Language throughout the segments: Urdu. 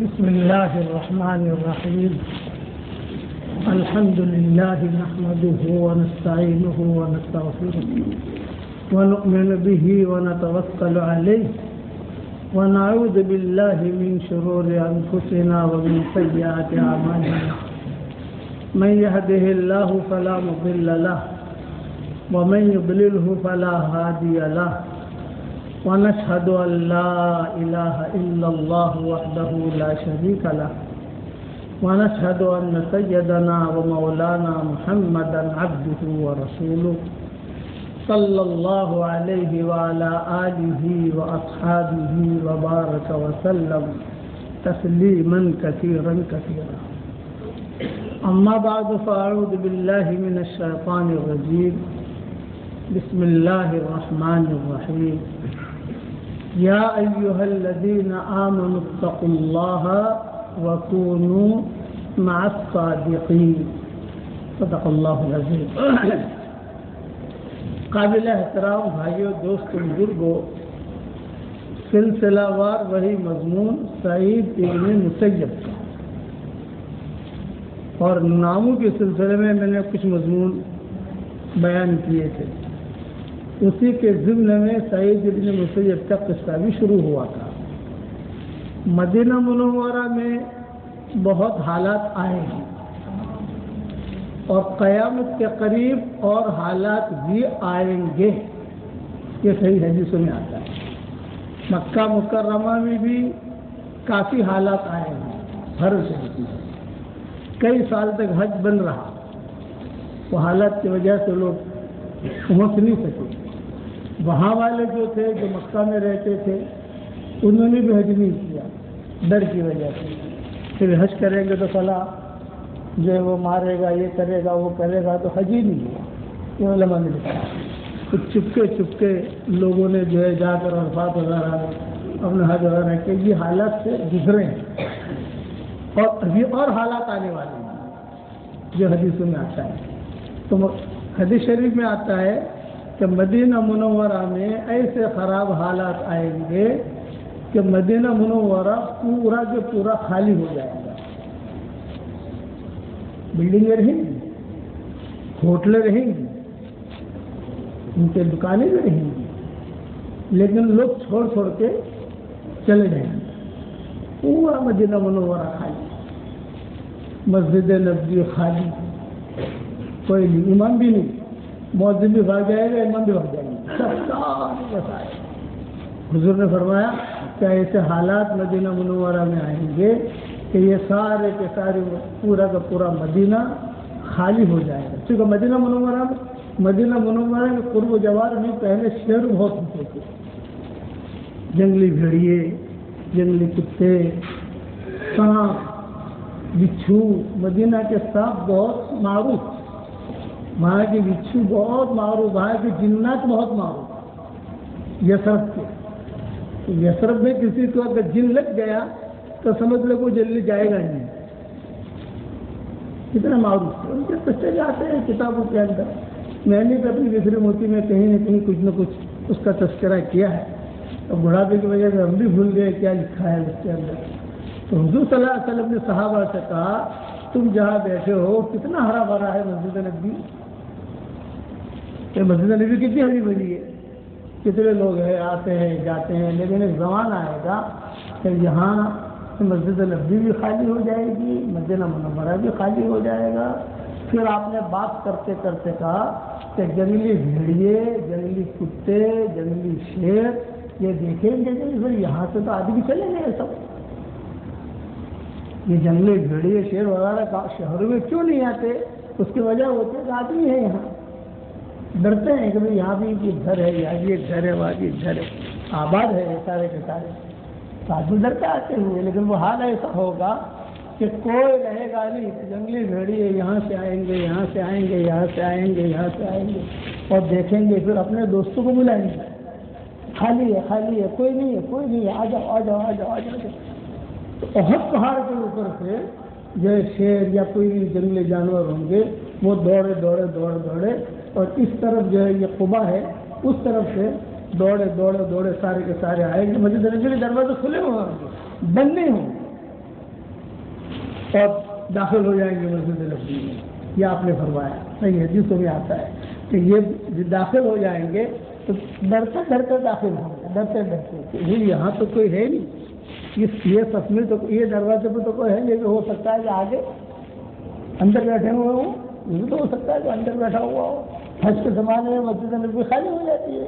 بسم الله الرحمن الرحيم. الحمد لله نحمده ونستعينه ونستغفره ونؤمن به ونتوكل عليه ونعوذ بالله من شرور أنفسنا ومن سيئات أعمالنا. من يهده الله فلا مضل له ومن يضلله فلا هادي له. ونشهد أن لا إله إلا الله وحده لا شريك له. ونشهد أن سيدنا ومولانا محمدا عبده ورسوله صلى الله عليه وعلى آله وأصحابه وبارك وسلم تسليما كثيرا كثيرا. أما بعد فأعوذ بالله من الشيطان الرجيم. بسم الله الرحمن الرحيم. يا أيها الذين آمنوا اتقوا الله وكونوا مع الصادقين. صدق الله العظيم. قابل احترام بھائیوں، دوستوں، بزرگوں، سلسلہ وار وہی مضمون سعید ابن مسیب کا، اور ناموں کے سلسلے میں نے کچھ مضمون بیان کیے تھے. اسی کے ضمن میں سعید ابن مسیب کا قصہ بھی شروع ہوا تھا. مدینہ منورہ میں بہت حالات آئے ہیں اور قیامت کے قریب اور حالات بھی آئیں گے، یہ صحیح حدیثوں میں آتا ہے. مکہ مکرمہ میں بھی کافی حالات آئے ہیں. ہر کئی سال تک حج بن رہا، وہ حالات کی وجہ سے لوگ پہنچ نہیں سکے. وہاں والے جو تھے، جو مکہ میں رہتے تھے، انہوں نے بھی حج نہیں کیا ڈر کی وجہ سے. پھر حج کریں گے تو فلاں جو ہے وہ مارے گا، یہ کرے گا، وہ کرے گا، تو حج ہی نہیں ہوا. یہ علماء نے لکھا. کچھ چپکے لوگوں نے جو ہے جا کر عرفات وغیرہ اپنے حج وغیرہ کے یہ حالات سے گزرے ہیں، اور ابھی اور حالات آنے والے ہیں جو حدیثوں میں آتا ہے. تو حدیث شریف میں آتا ہے کہ مدینہ منورہ میں ایسے خراب حالات آئیں گے کہ مدینہ منورہ پورا کے پورا خالی ہو جائے گا. بلڈنگیں رہیں گی، ہوٹلیں رہیں گی، ان کے دکانیں بھی رہیں گی، لیکن لوگ چھوڑ کے چلے جائیں گے. پورا مدینہ منورہ خالی، مسجد نبوی خالی، کوئی نہیں، امام بھی نہیں. مؤذن بھی بھاگ جائے گا، امام بھی بھاگ جائے گا. حضور نے فرمایا کہ ایسے حالات مدینہ منورہ میں آئیں گے کہ یہ سارے کے سارے پورا کا پورا مدینہ خالی ہو جائے گا. کیونکہ مدینہ منورہ کے قرب و جوار میں پہلے شیر بہت ہوتے تھے، جنگلی بھیڑیے، جنگلی کتے، سانپ، بچھو. مدینہ کے سانپ بہت معروف، وہاں کے بچھو بہت معروف، وہاں کے جنات بہت معروف. یثرب کے، یثرب میں کسی کو اگر جن لگ گیا تو سمجھ لو وہ جلدی جائے گا نہیں. کتنا معروف ہے. ان کے قصے جاتے ہیں کتابوں کے اندر. میں نے اپنی دوسری موتی میں کہیں نہ کہیں کچھ نہ کچھ اس کا تذکرہ کیا ہے. اب بڑھاپے کی وجہ سے ہم بھی بھول گئے کیا لکھا ہے اس کے اندر. تو حضور صلی اللہ علیہ وسلم نے صحابہ سے کہا تم جہاں بیٹھے ہو کتنا ہرا بھرا ہے مسجد نبوی. یہ مسجد نبوی کتنی ہری بھری ہے، کتنے لوگ ہیں آتے ہیں جاتے ہیں. لیکن ایک زمانہ آئے گا کہ یہاں مسجد نبوی بھی خالی ہو جائے گی، مدینہ منورہ بھی خالی ہو جائے گا. پھر آپ نے بات کرتے کرتے کہا کہ جنگلی بھیڑیے، جنگلی کتے، جنگلی شیر یہ دیکھیں گے کہ پھر یہاں سے تو آدمی چلے گئے سب. یہ جنگلی بھیڑیے شیر وغیرہ شہروں میں کیوں نہیں آتے؟ اس کی وجہ ہوتی ہے کہ آدمی ہے یہاں، ڈرتے ہیں کہ بھائی یہاں بھی ایک گھر ہے، یہاں بھی ایک گھر ہے، وہاں بھی ایک گھر ہے، آباد ہے سارے کے سارے. آدمی ڈرتے آتے ہوئے. لیکن وہ حال ایسا ہوگا کہ کوئی رہے گا نہیں. جنگلی بھیڑیے یہاں سے آئیں گے، یہاں سے آئیں گے، یہاں سے آئیں گے، یہاں سے آئیں گے، اور دیکھیں گے. پھر اپنے دوستوں کو بلائیں گے، خالی ہے، خالی ہے، کوئی نہیں ہے، کوئی نہیں ہے، آ جاؤ آ جاؤ آ جاؤ آ جاؤ. تو احد پہاڑ کے اوپر سے جو شیر یا کوئی بھی جنگلی جانور ہوں گے وہ دوڑے اور اس طرف جو ہے یہ قبا ہے، اس طرف سے دوڑے سارے کے سارے آئیں گے. مسجد نبوی کے دروازے کھلے ہوئے ہوں گے، بند نہیں ہوں گے. اور داخل ہو جائیں گے مسجد نبوی میں. یہ آپ نے فرمایا. نہیں حدیثوں میں آتا ہے کہ یہ داخل ہو جائیں گے تو ڈرتے ڈرتے داخل ہوں گے, ڈرتے ڈرتے. یہاں تو کوئی ہے نہیں, یہ سب میں تو یہ دروازے پہ تو کوئی ہے نہیں. ہو سکتا ہے کہ آگے اندر بیٹھے ہوئے ہوں, یہ تو ہو سکتا ہے کہ اندر بیٹھا ہوا ہو. حج کے زمانے میں مسجد نبوی خالی ہو جاتی ہے,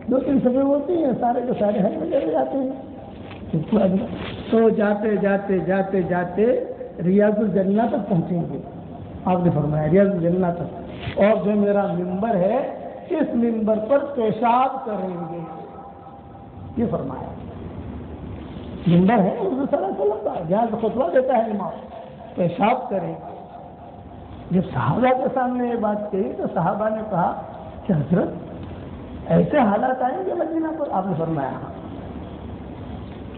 2-3 صفیں ہوتی ہیں, سارے کے سارے حج میں چلے جاتے ہیں. تو جاتے جاتے جاتے جاتے ریاض الجنہ تک پہنچیں گے. آپ نے فرمایا ریاض الجنہ تک. اور جو میرا ممبر ہے اس ممبر پر پیشاب کریں گے. یہ فرمایا ممبر ہے حضور صلی اللہ علیہ وسلم کا, جہاں سے خطبہ دیتا ہے امام, پیشاب کریں گے. جب صحابہ کے سامنے یہ بات کہی تو صحابہ نے کہا کہ حضرت ایسے حالات آئیں گے مدینہ پر؟ آپ نے فرمایا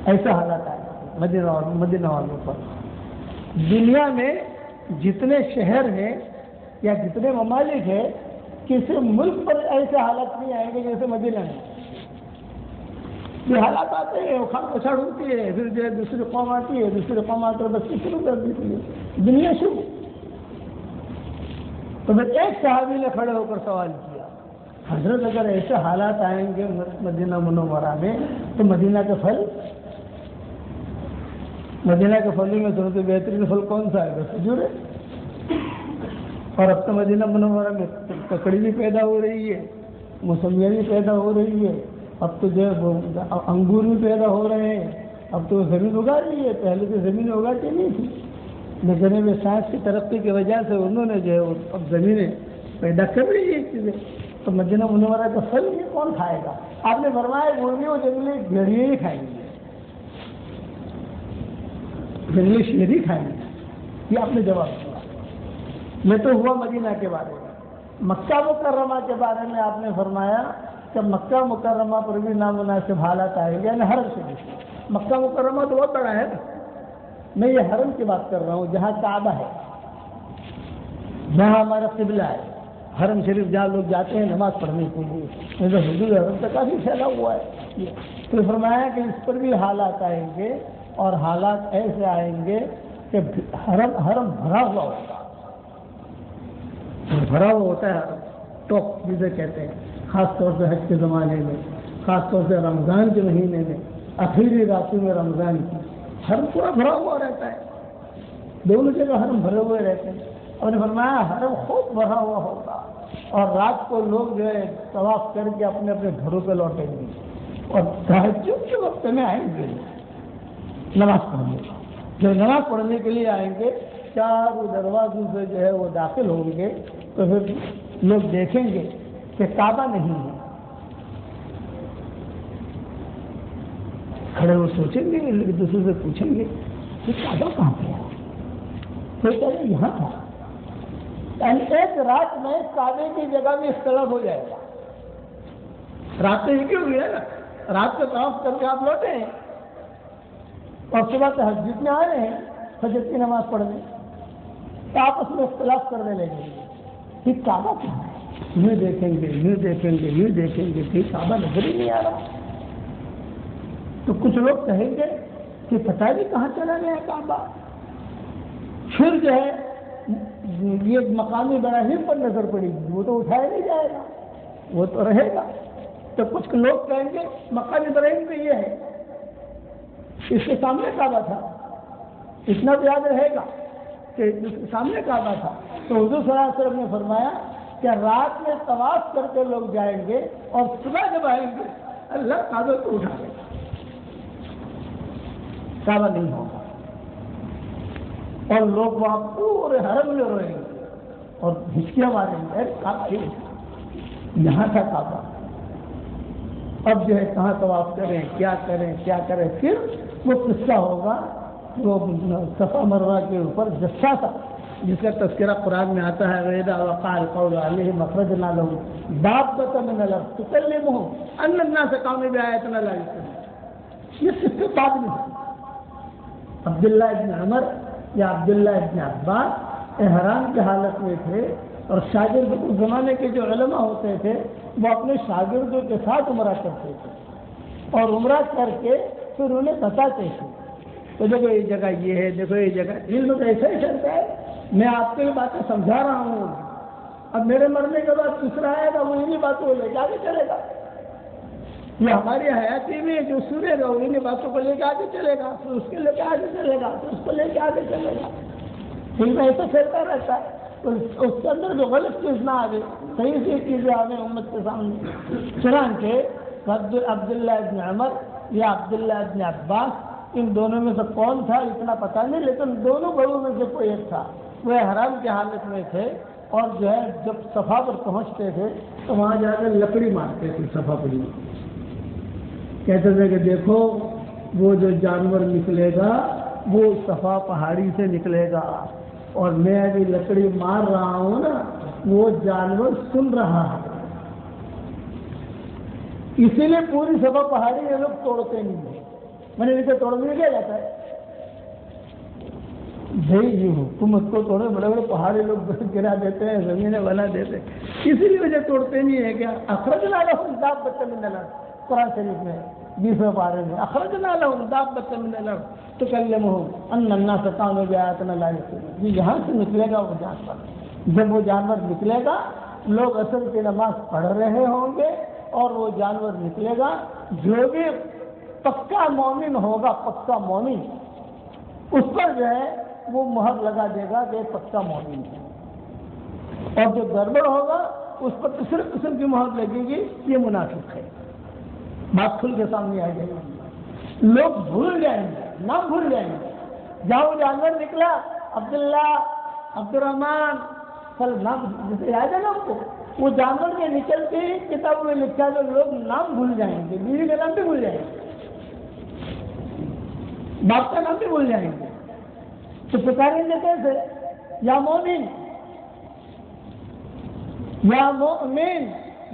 ایسے حالات آئیں گے مدینہ والوں پر. دنیا میں جتنے شہر ہیں یا جتنے ممالک ہیں, کسی ملک پر ایسے حالات نہیں آئیں گے جیسے مدینہ میں. یہ حالات آتے ہیں, اکھاڑ پچھاڑ ہوتی ہے, پھر جو ہے دوسری قوم آتی ہے, دوسری قوم آ کر بس شروع کر دیتی ہے, دنیا شروع. تو پھر ایک صحابی نے کھڑے ہو کر سوال کیا, حضرت اگر ایسے حالات آئیں گے مدینہ منورہ میں تو مدینہ کے پھل میں سب سے بہترین پھل کون سا ہے؟ کھجور ہے. اور اب تو مدینہ منورہ میں ککڑی بھی پیدا ہو رہی ہے, موسمیاں بھی پیدا ہو رہی ہے, اب تو جو ہے انگور بھی پیدا ہو رہے ہیں. اب تو زمین اگا رہی ہے, پہلے تو زمین اگاتی نہیں تھی, لیکن میں سائنس کی ترقی کی وجہ سے انہوں نے جو ہے اب زمینیں پیدا کر رہی ہے چیزیں. تو مدینہ منورہ کا پھل یہ کون کھائے گا؟ آپ نے فرمایا مرغی اور جنگلی بھیڑیے ہی کھائیں گے, جنگلی شیر ہی کھائیں گے. یہ آپ نے جواب دیا. یہ تو ہوا مدینہ کے بارے میں. مکہ مکرمہ کے بارے میں آپ نے فرمایا کہ مکہ مکرمہ پر بھی نامناسب حالات آئیں گے, یعنی حرم سے بھی. مکہ مکرمہ تو بہت بڑا ہے, میں یہ حرم کی بات کر رہا ہوں جہاں کعبہ ہے, جہاں ہمارا قبلہ ہے. حرم شریف جہاں لوگ جاتے ہیں نماز پڑھنے کے لیے, حدود حرم تک کافی پھیلا ہوا ہے. تو فرمایا کہ اس پر بھی حالات آئیں گے, اور حالات ایسے آئیں گے کہ حرم بھرا ہوا ہوگا. بھرا ہوا ہوتا ہے ٹوپ جسے کہتے ہیں, خاص طور سے حج کے زمانے میں, خاص طور سے رمضان کے مہینے میں, آخری راتوں میں رمضان کی حرم پورا بھرا ہوا رہتا ہے. دونوں جگہ حرم بھرے ہوئے رہتے ہیں. اور نے فرمایا حرم خوب بھرا ہوا ہوگا, اور رات کو لوگ جو ہے طواف کر کے اپنے اپنے گھروں پہ لوٹیں گے, اور تہجد کے وقت میں آئیں گے نماز پڑھنے. جب نماز پڑھنے کے لیے آئیں گے, چاروں دروازوں سے جو ہے وہ داخل ہوں گے, تو پھر لوگ دیکھیں گے کہ کعبہ نہیں ہے. کھڑے وہ سوچیں گے, ایک دوسرے سے پوچھیں گے کہ کعبہ کہاں پہ ہے؟ کوئی کہے گا یہاں تھا. یعنی ایک رات میں کعبے کی جگہ میں اختلاف ہو جائے گا. رات تو یہ کیوں ہوئی ہے نا, رات کو طواف کر کے آپ لوٹے ہیں اور صبح تہجد میں آ رہے ہیں فجر کی نماز پڑھنے, تو آپس میں اختلاف کرنے لگیں گے کہ کعبہ کہاں ہے. یوں دیکھیں گے, یوں دیکھیں گے, یوں دیکھیں گے, کہ کعبہ نظر ہی نہیں آ رہا. تو کچھ لوگ کہیں گے کہ پتہ نہیں کہاں چلا گیا کعبہ. پھر جو ہے یہ مقامی براہیم پر نظر پڑے گی, وہ تو اٹھایا نہیں جائے گا, وہ تو رہے گا. تو کچھ لوگ کہیں گے مقامی براہیم پہ یہ ہے, اس کے سامنے کعبہ تھا. اتنا تو یاد رہے گا کہ اس کے سامنے کعبہ تھا. تو حضور صلی اللہ علیہ وسلم نے فرمایا کہ رات میں طواف کر کے لوگ جائیں گے, اور صبح جب آئیں گے اللہ کعبہ کو اٹھا لے گا, کعبہ نہیں ہوگا. اور لوگ وہاں پورے حرم میں روئیں گے اور ہچکیاں ماریں گے, کعبہ یہاں تھا کعبہ. اب جو ہے کہاں طواف کریں, کیا کریں. پھر وہ قصہ ہوگا وہ صفا مروہ کے اوپر جسا تھا, جس کا تذکرہ قرآن میں آتا ہے, وَإِذَا وَقَعَ الْقَوْلُ عَلَيْهِمْ أَخْرَجْنَا لَهُمْ دَابَّةً مِنَ الْأَرْضِ تُكَلِّمُهُمْ أَنَّ النَّاسَ كَانُوا بِآيَاتِنَا لَا يُؤْمِنُونَ. یہ صرف بعد میں عبداللہ ابن عمر یا عبداللہ ابن عباس احرام کی حالت میں تھے, اور شاگرد اس زمانے کے جو علماء ہوتے تھے وہ اپنے شاگردوں کے ساتھ عمرہ کرتے تھے, اور عمرہ کر کے پھر انہیں بتاتے تھے تو دیکھو یہ جگہ یہ ہے، دیکھو یہ جگہ، علم تو ایسا ہی چلتا ہے. میں آپ کو یہ باتیں سمجھا رہا ہوں، اب میرے مرنے کے بعد دوسرا آئے گا وہ انہیں باتوں کو لے کے آگے چلے گا. یہ ہماری حیاتی میں جو سنے گا انہیں باتوں کو لے کے آگے چلے گا، پھر اس کے لے کے آگے چلے گا، پھر اس کو لے کے آگے چلے گا. علم ایسا پھیلتا رہتا ہے. اس کے اندر جو غلط چیز نہ آ گئی، صحیح سی چیزیں آ گئی امت کے سامنے. چنانچہ عبداللہ ابن عمر یا عبداللہ ابن عباس، ان دونوں میں سے کون تھا اتنا پتہ نہیں، لیکن دونوں بڑوں میں سے کوئی ایک تھا. وہ احرام کی حالت میں تھے اور جو ہے جب صفا پر پہنچتے تھے تو وہاں جا کر لکڑی مارتے تھے صفا پر. کہتے تھے کہ دیکھو وہ جو جانور نکلے گا وہ صفا پہاڑی سے نکلے گا، اور میں ابھی لکڑی مار رہا ہوں نا، وہ جانور سن رہا ہے. اسی لیے پوری صفا پہاڑی یہ لوگ توڑتے نہیں ہیں. میں نے اسے توڑنے میں کیا جاتا ہے بھائی، یہ حکومت کو توڑے بڑے بڑے پہاڑی لوگ گرا دیتے ہیں، زمینیں بنا دیتے ہیں، اسی لیے وجہ توڑتے نہیں ہے. کیا اخرجنا لهم دابة من الارض، قرآن شریف میں 20ویں پارے میں اخرجنا لهم دابة من الارض تكلمهم ان الناس كانوا بآياتنا لا يؤمنون. یہ یہاں سے نکلے گا وہ جانور. جب وہ جانور نکلے گا لوگ اصل کی نماز پڑھ رہے ہوں گے، اور وہ جانور نکلے گا. جو بھی پکا مومن ہوگا، پکا مومن، اس پر جو ہے وہ مہر لگا دے گا کہ پکا مومن ہے. اور جو گڑبڑ ہوگا اس پر دوسرے قسم کی مہر لگے گی، یہ منافق ہے. بات کھل کے سامنے آ جائے گی. لوگ بھول جائیں گے، نام بھول جائیں گے. جہاں وہ جانور نکلا عبداللہ، عبد الرحمان، نام یاد ہے نا آپ کو؟ وہ جانور کے نکلتے ہی کتاب میں لکھا تو لوگ نام بھول جائیں گے، بیوی کا نام بھی بھول جائیں گے، باپ کا نام بھی بھول جائیں گے. تو پکاریں گے کیسے؟ یا مومن، یا مؤمن،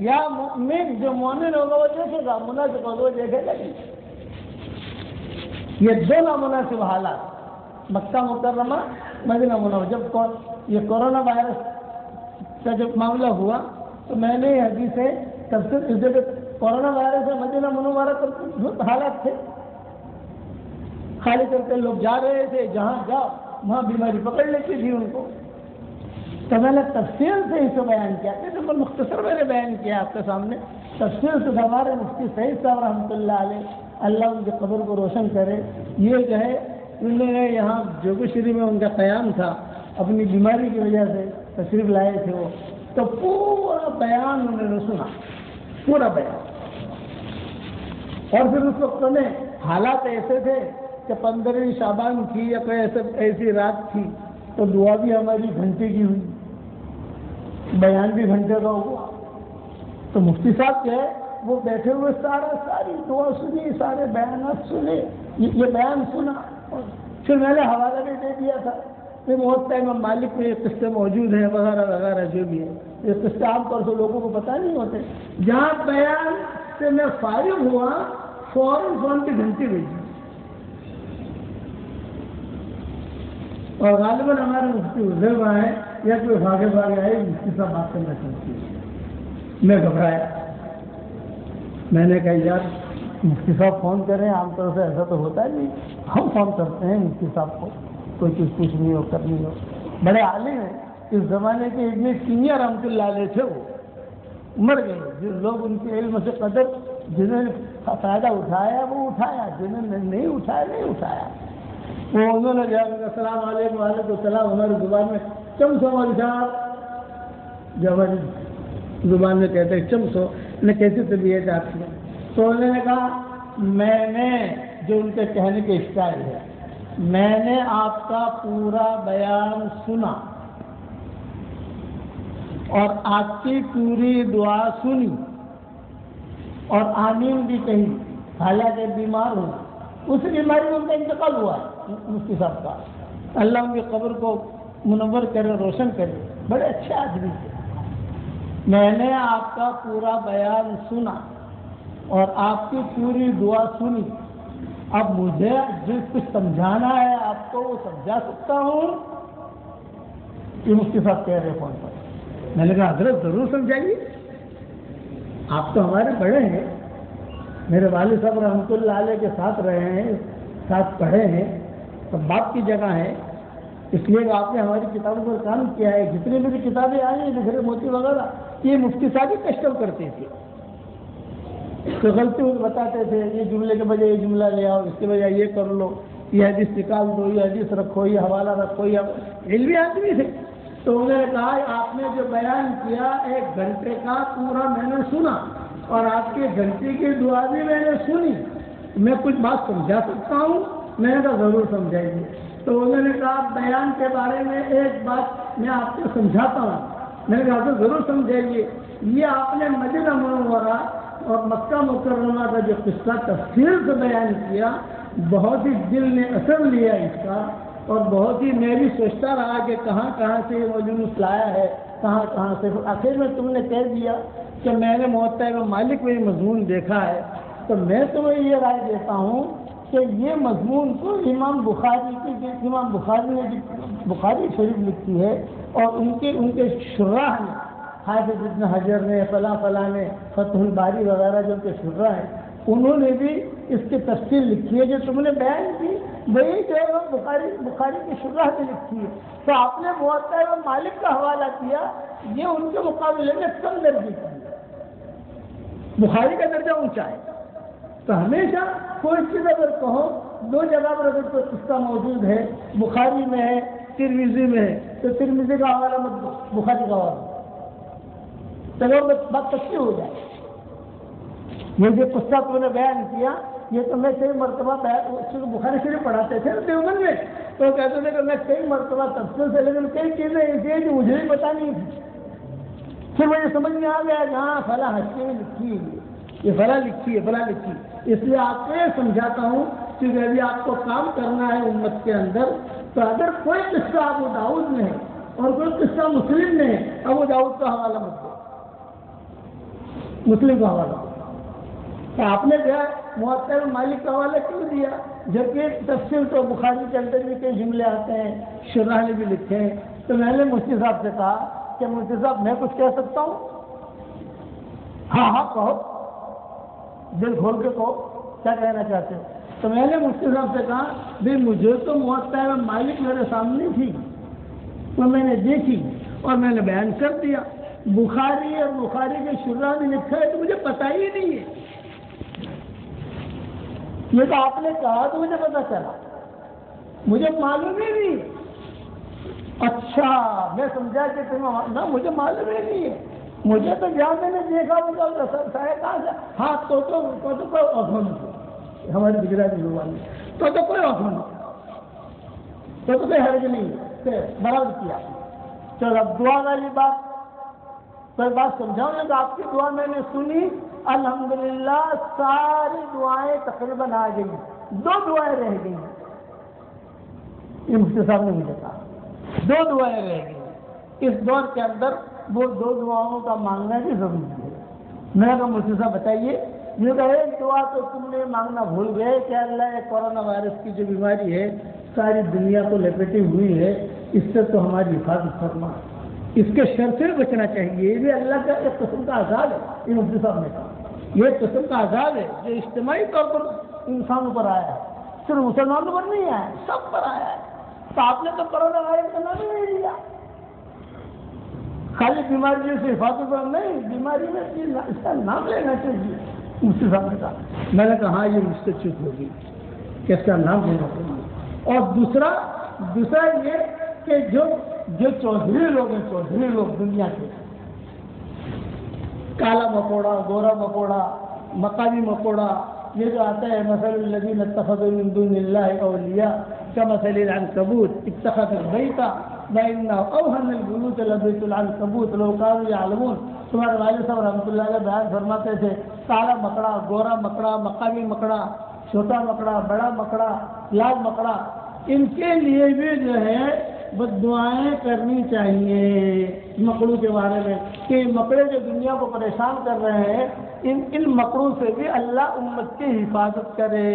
یا مؤمن. جو مومن ہوگا وہ دیکھے گا، منافق ہوگا وہ دیکھے گا نہیں. یہ دو نامناسب حالات، مکہ مکرمہ، مدینہ منورہ. جب یہ کورونا وائرس کا جب معاملہ ہوا تو میں نے یہ حدیث ہے تفسیر اس جگہ کورونا وائرس ہے مدینہ منورہ پر حالات تھے، خالی کرتے لوگ جا رہے تھے، جہاں جاؤ وہاں بیماری پکڑ لیتی تھی ان کو. تو میں نے تفصیل سے اسے بیان کیا، تو مختصر میں نے بیان کیا آپ کے سامنے. تفصیل سے ہمارے مفتی سعید صاحب رحمۃ اللہ علیہ، اللہ ان کی قبر کو روشن کرے، یہ جو ہے انہوں نے یہاں جوگو میں ان کا قیام تھا، اپنی بیماری کی وجہ سے تشریف لائے تھے وہ، تو پورا بیان انہوں نے سنا، پورا بیان. اور پھر اس وقت میں حالات ایسے تھے کہ 15 شعبان تھی یا کوئی ایسی رات تھی، تو دعا بھی ہماری گھنٹے کی ہوئی، بیان بھی گھنٹے کا ہوا. تو مفتی صاحب جو ہے وہ بیٹھے ہوئے ساری دعا سنی، سارے بیانات سنے، یہ بیان سنا. اور پھر میں نے حوالہ بھی دے دیا تھا کہ موت امام مالک میں یہ قصے موجود ہیں وغیرہ وغیرہ جو بھی ہے. یہ قصے عام طور سے لوگوں کو پتہ نہیں ہوتے. جہاں بیان سے میں فارغ ہوا فوراً فون کی گھنٹی بھیجی، اور غالباً ہمارے مفتی حضر آئے یا کوئی بھاگے آئے، مفتی صاحب بات کرنا چاہتی ہے. میں گھبرایا، میں نے کہا یار مفتی صاحب فون کریں، عام طور سے ایسا تو ہوتا ہے نہیں، ہم فون کرتے ہیں مفتی صاحب کو، کوئی چیز پوچھنی ہو کرنی ہو. بڑے عالم ہیں اس زمانے کے، ابن تیمیہ رحمۃ اللہ علیہ تھے، وہ مر گئے. جو لوگ ان کے علم سے قدر جنہوں نے فائدہ اٹھایا وہ اٹھایا، جنہوں نے نہیں اٹھایا نہیں اٹھایا. وہ انہوں نے جا کر السلام علیکم وعلیکم السلام، ہماری زبان میں چمسو صاحب، جو ہماری زبان میں کہتے ہیں چمسو، نے کیسی طبیعت آپ کی؟ تو انہوں نے کہا میں نے، جو ان کے کہنے کے اسٹائل ہے، میں نے آپ کا پورا بیان سنا اور آپ کی پوری دعا سنی اور آمین بھی کہی، حالانکہ بیمار ہوں. اس بیماری میں ان کا انتقال ہوا مفتی صاحب کا. اللہ ان کی قبر کو منور کرے، روشن کرے. بڑے اچھے آدمی تھے. میں نے آپ کا پورا بیان سنا اور آپ کی پوری دعا سنی. اب مجھے جو کچھ سمجھانا ہے آپ کو وہ سمجھا سکتا ہوں. یہ مفتی صاحب کہہ رہے فون پر. میں نے کہا حضرت ضرور سمجھائیے، آپ تو ہمارے بڑے ہیں، میرے والد صاحب رحمۃ اللہ علیہ کے ساتھ رہے ہیں، ساتھ پڑھے ہیں، تو بات کی جگہ ہے، اس لیے آپ نے ہماری کتابوں پر کام کیا ہے. جتنی بھی کتابیں آئی ہیں جیسے موتی وغیرہ، یہ مفتی صاحب ہی کسٹم کرتے تھے. تو غلطی بتاتے تھے، یہ جملے کے بجائے یہ جملہ لے آؤ، اس کے بجائے یہ کر لو، یہ حدیث نکال دو، یہ حدیث رکھو، یہ حوالہ رکھو. یہ علمی آدمی تھے. تو انہوں نے کہا آپ نے جو بیان کیا 1 گھنٹے کا پورا میں نے سنا، اور آپ کے گھنٹے کی دعا بھی میں نے سنی، میں کچھ بات سمجھا سکتا ہوں؟ میں نے کہا ضرور سمجھائیے. تو انہوں نے کہا بیان کے بارے میں ایک بات میں آپ کو سمجھاتا ہوں. میں نے کہا تو ضرور سمجھائیے. یہ آپ نے مدینہ منورہ اور مکہ مکرمہ کا جو قصہ تفصیل سے بیان کیا، بہت ہی دل نے اثر لیا اس کا، اور بہت ہی میں بھی سوچتا رہا کہ کہاں کہاں سے یہ مجلس لایا ہے، کہاں کہاں سے. آخر میں تم نے کہہ دیا کہ میں نے موطا امام مالک میں یہ مضمون دیکھا ہے. تو میں تمہیں یہ رائے دیتا ہوں کہ یہ مضمون تو امام بخاری نے بخاری شریف لکھی ہے، اور ان کے شراح نے، حافظ ابن حجر نے، فلاں نے، فتح الباری وغیرہ جو ان کے شراح ہیں، انہوں نے بھی اس کی تفصیل لکھی ہے. جو تم نے بیان کی وہی جو ہے بخاری کی شراح نے لکھی ہے. تو آپ نے موطا امام مالک کا حوالہ کیا، یہ ان کے مقابلے میں کم درجے کی ہے. بخاری کا درجہ اونچا ہے. تو ہمیشہ کوئی چیز اگر کہو 2 جگہ پر اگر کوئی قصہ موجود ہے، بخاری میں ہے، ترمذی میں ہے، تو ترمذی کا حوالہ مت دو، بخاری کا حوالہ تو وہ بات سچی ہو جائے. یہ جو قصہ تم نے بیان کیا، یہ تو میں کئی مرتبہ بخاری شریف پڑھاتے تھے دیوبند میں، تو کہتے تھے کہ میں کئی مرتبہ تفصیل سے، لیکن کئی چیزیں ایسی ہیں جو مجھے بھی پتا نہیں تھی. پھر مجھے سمجھ میں آ گیا کہ ہاں فلاں ہستی نے لکھی ہے، یہ فلاں لکھی ہے، فلاں لکھی. اس لیے آپ کو یہ سمجھاتا ہوں کہ ابھی آپ کو کام کرنا ہے امت کے اندر. تو اگر کوئی قصہ ابو داؤد میں ہے اور کوئی قصہ مسلم میں ہے، ابو داؤد کا حوالہ مت دو، مسلم کا حوالہ. تو آپ نے جو ہے موطا امام مالک کا حوالہ کیوں دیا، جبکہ تفصیل تو بخاری کے اندر بھی کئی جملے آتے ہیں، شرح نے بھی لکھے ہیں. تو میں نے مفتی صاحب سے کہا کہ مفتی صاحب میں کچھ کہہ سکتا ہوں؟ ہاں کہو، دل کھول کے کہو کیا کہنا چاہتے ہو. تو میں نے مفتی صاحب سے کہا بھائی مجھے تو موطا امام مالک میرے سامنے تھی، تو میں نے دیکھی اور میں نے بیان کر دیا. بخاری اور بخاری کے شراح نے لکھا ہے تو مجھے پتا ہی نہیں ہے. یہ تو آپ نے کہا تو مجھے پتا چلا، مجھے معلوم ہی نہیں. اچھا میں سمجھا کہ تمہیں مجھے معلوم ہی نہیں ہے. مجھے تو جہاں میں نے دیکھا وہ کہاں سے، ہاں تو کوئی اوزن نہیں، ہماری گجراتی زبان میں تو کوئی اوزن نہیں، تو کوئی حرج نہیں، برابر کیا. چلو اب دعا والی بات، کوئی بات سمجھاؤں گا. تو آپ کی دعا میں نے سنی، الحمدللہ ساری دعائیں تقریباً آ گئی، 2 دعائیں رہ گئی. یہ مفتی صاحب نے مجھے کہا 2 دعائیں رہ گئی. اس دور کے اندر وہ 2 دعاؤں کا مانگنا بھی ضروری ہے. میں نے کہا مفتی صاحب بتائیے. یہ کہ ایک دعا تو تم نے مانگنا بھول گئے کہ اللہ یہ کورونا وائرس کی جو بیماری ہے ساری دنیا کو لپیٹی ہوئی ہے، اس سے تو ہماری حفاظت فرما، اس کے شر سے بچنا چاہیے. یہ بھی اللہ کا ایک قسم کا عذاب ہے. یہ مفتی صاحب نے کہا یہ ایک قسم کا عذاب ہے جو اجتماعی طور پر انسانوں پر آیا ہے، صرف مسلمانوں پر نہیں آیا ہے، سب پر آیا ہے. تو آپ نے تو کورونا وائرس کا نام ہی نہیں لیا. خالی بیماری سے حفاظت پر نہیں، بیماری میں اس کا نام لینا چاہیے. مفتی صاحب نے کہا. میں نے کہا ہاں یہ مجھ سے چپ ہوگی کہ اس کا نام لینا چاہیے. اور دوسرا یہ کہ جو چودھری لوگ ہیں، چودھری لوگ دنیا کے، کالا مکوڑا، گورا مکوڑا، مقامی مکوڑا، یہ جو آتا ہے مثل الذین اتخذوا من دون اللہ اولیاء کمثل العنکبوت اتخذت بیتا وإن أوهن البيوت لبيت العنکبوت لو كانوا يعلمون. تمہارے والد صاحب رحمۃ اللہ علیہ بیان فرماتے تھے کالا مکڑا، گورا مکڑا، مقامی مکڑا، چھوٹا مکڑا، بڑا مکڑا، لال مکڑا، ان کے لیے بھی جو ہے بد دعائیں کرنی چاہیے مکڑوں کے بارے میں کہ مکڑے جو دنیا کو پریشان کر رہے ہیں، ان مکڑوں سے بھی اللہ امت کی حفاظت کرے،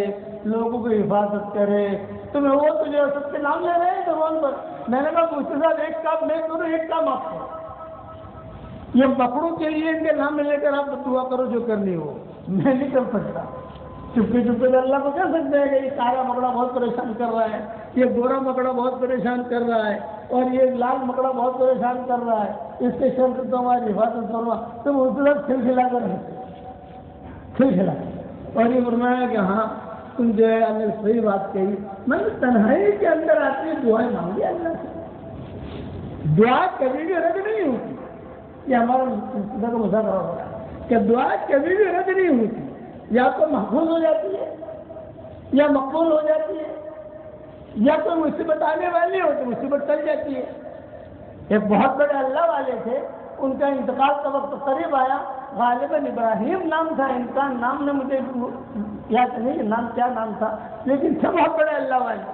لوگوں کی حفاظت کرے. تو میں وہ تو جو سب کے نام لے رہے ہیں زبان پر. میں نے کہا مجھ سے صاحب ایک کام میں کروں، ایک کام آپ کرو. یہ مکڑوں کے لیے ان کے نام لے کر آپ دعا کرو جو کرنی ہو، میں نہیں کر سکتا. چپکے چپکے تو اللہ کو کہہ سکتے ہیں کہ یہ کالا مکڑا بہت پریشان کر رہا ہے، یہ گورا مکڑا بہت پریشان کر رہا ہے، اور یہ لال مکڑا بہت پریشان کر رہا ہے، اس کے شر سے تو ہماری حفاظت کروا، تم اس طرف کھلکھلا کر کھلکھلا، اور یہ فرمایا کہ ہاں تم جو ہے اللہ نے صحیح بات کہی، میں نے تنہائی کے اندر آتی ہے دعائیں مانگی اللہ سے، دعا کبھی بھی رد نہیں ہوتی، یہ ہمارا مذاکرہ ہو رہا ہے کہ دعا کبھی بھی رد نہیں ہوتی، یا تو محفوظ ہو جاتی ہے یا مقبول ہو جاتی ہے، یا کوئی مصیبت آنے والی ہو تو مصیبت ٹل جاتی ہے۔ ایک بہت بڑے اللہ والے تھے، ان کا انتقال کا وقت قریب آیا، غالباً ابراہیم نام تھا ان کا، نام نے مجھے یاد نہیں کہ نام کیا نام تھا، لیکن تھے بہت بڑے اللہ والے۔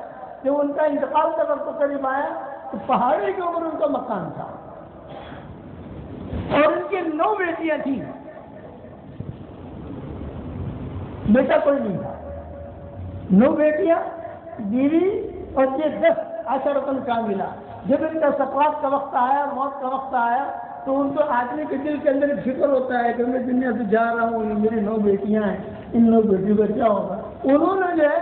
جب ان کا انتقال کا وقت قریب آیا تو پہاڑی کے اوپر ان کا مکان تھا، اور ان کی 9 بیٹیاں تھیں، بیٹا کوئی نہیں تھا، 9 بیٹیاں، بیوی، اور یہ 10 عشرۃ کاملہ۔ جب ان کا سکرات کا وقت آیا، موت کا وقت آیا، تو ان کو آدمی کے دل کے اندر ایک فکر ہوتا ہے کہ میں دنیا سے جا رہا ہوں، یہ میری 9 بیٹیاں ہیں، ان 9 بیٹیوں کا کیا ہوگا۔ انہوں نے جو ہے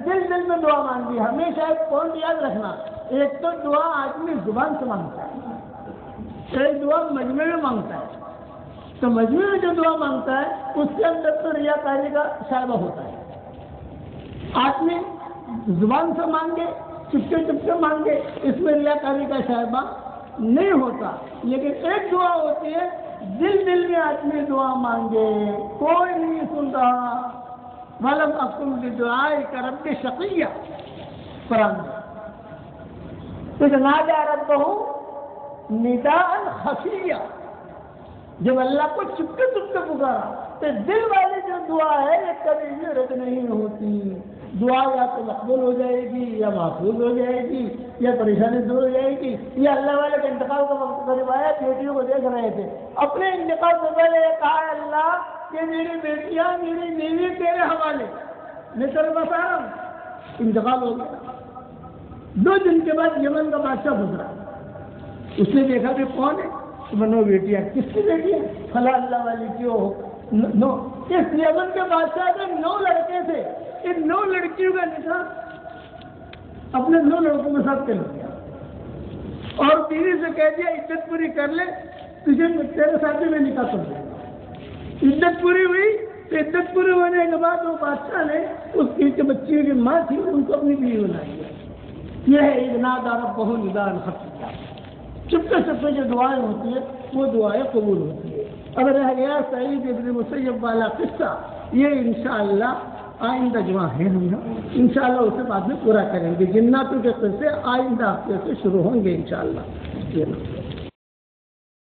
دل میں دعا مانگی۔ ہمیشہ ایک پوائنٹ یاد رکھنا، ایک تو دعا آدمی زبان سے مانگتا ہے، ایک دعا مجمع میں مانگتا ہے۔ تو مجمع میں جو دعا مانگتا ہے اس کے اندر تو ریاکاری کا شائبہ ہوتا ہے۔ آدمی زبان سے مانگے، چپکے چپکے مانگے، اس میں ریاکاری کا شائبہ نہیں ہوتا، لیکن ایک دعا ہوتی ہے دل میں آدمی دعا مانگے، کوئی نہیں سن رہا، وَلَمْ أَكُنْ بِدُعَائِكَ رَبِّ شَقِيًّا، قرآن میں تو نادى ربه نداء خفيا، جب اللہ کو چپکے چپکے پکارا، تو دل والی جو دعا ہے یہ کبھی بھی رد نہیں ہوتی۔ دعا یا تو مقبول ہو جائے گی، یا محفوظ ہو جائے گی، یا پریشانی دور ہو جائے گی۔ یہ اللہ والے کا انتقال کا وقت قریب آیا، بیٹیوں کو دیکھ رہے تھے، اپنے انتقال سے پہلے یہ کہا اللہ کہ میری بیٹیاں، میری بیوی تیرے حوالے، میں تیرے پاس آ رہا ہوں۔ انتقال ہو گیا۔ 2 دن کے بعد یمن کا بادشاہ گزرا، اس نے دیکھا کہ کون ہے، 9 بیٹیاں، کس کی بیٹیاں؟ فلاں اللہ والی کیوں ہو 9۔ اس یمن کے بادشاہ کے 9 لڑکے تھے، ان 9 لڑکیوں کا نکاح اپنے 9 لڑکوں کے ساتھ کر دیا، اور بیوی سے کہہ دیا عدت پوری کر لے، تجھے تیرے ساتھ میں نکاح کر دوں گا۔ عدت پوری ہوئی تو عدت پوری ہونے کے بعد وہ بادشاہ نے اس کی بچیوں کی ماں تھی ان کو اپنی بیوی بنا دیا۔ یہ ہے اذ نادى ربه نداء خفيا، چپکے چپکے جو دعائیں ہوتی ہیں وہ دعائیں قبول ہوتی ہیں۔ اب رہ گیا سعید ابن مسیب والا قصہ، یہ انشاءاللہ آئندہ جمعہ ہے، ہم انشاءاللہ اسے بعد میں پورا کریں گے۔ جناتوں کے قصے آئندہ ہفتے سے شروع ہوں گے انشاءاللہ۔